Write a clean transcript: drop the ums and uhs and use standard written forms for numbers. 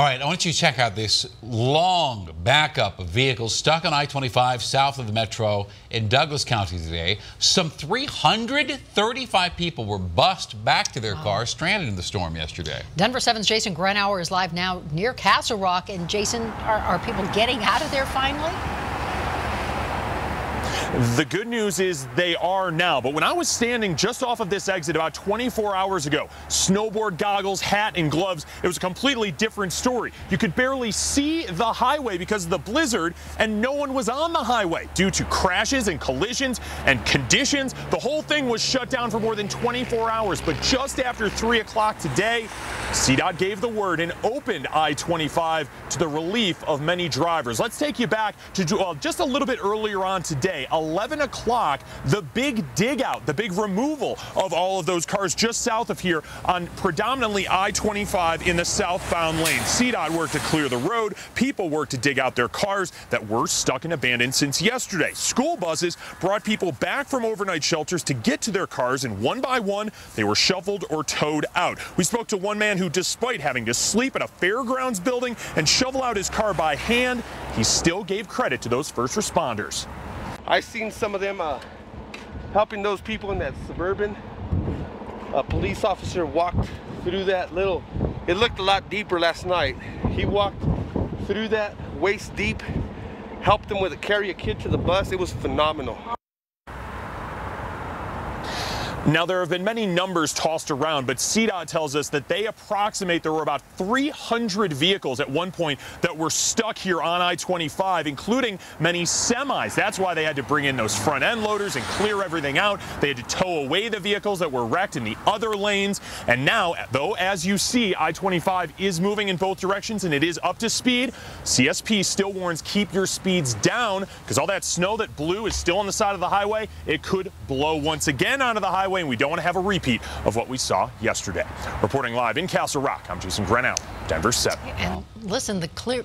All right, I want you to check out this long backup of vehicles stuck on I-25 south of the metro in Douglas County today. Some 335 people were bussed back to their cars, stranded in the storm yesterday. Denver 7's Jason Grenauer is live now near Castle Rock. And Jason, are people getting out of there finally? The good news is they are now, but when I was standing just off of this exit about 24 hours ago, snowboard goggles, hat, and gloves, it was a completely different story. You could barely see the highway because of the blizzard, and no one was on the highway due to crashes and collisions and conditions. The whole thing was shut down for more than 24 hours, but just after 3 o'clock today, CDOT gave the word and opened I-25 to the relief of many drivers. Let's take you back to just a little bit earlier on today. 11 o'clock, the big dig out, the big removal of all of those cars just south of here on predominantly I-25 in the southbound lane. CDOT worked to clear the road. People worked to dig out their cars that were stuck and abandoned since yesterday. School buses brought people back from overnight shelters to get to their cars, and one by one, they were shuffled or towed out. We spoke to one man who, despite having to sleep at a fairgrounds building and shovel out his car by hand, he still gave credit to those first responders. I seen some of them helping those people in that Suburban. A police officer walked through that little, it looked a lot deeper last night. He walked through that waist deep, helped them with carry a kid to the bus. It was phenomenal. Now, there have been many numbers tossed around, but CDOT tells us that they approximate there were about 300 vehicles at one point that were stuck here on I-25, including many semis. That's why they had to bring in those front end loaders and clear everything out. They had to tow away the vehicles that were wrecked in the other lanes. And now, though, as you see, I-25 is moving in both directions and it is up to speed. CSP still warns keep your speeds down because all that snow that blew is still on the side of the highway. It could blow once again onto the highway, and we don't want to have a repeat of what we saw yesterday. Reporting live in Castle Rock, I'm Jason Grenauer, Denver 7. And listen, the clear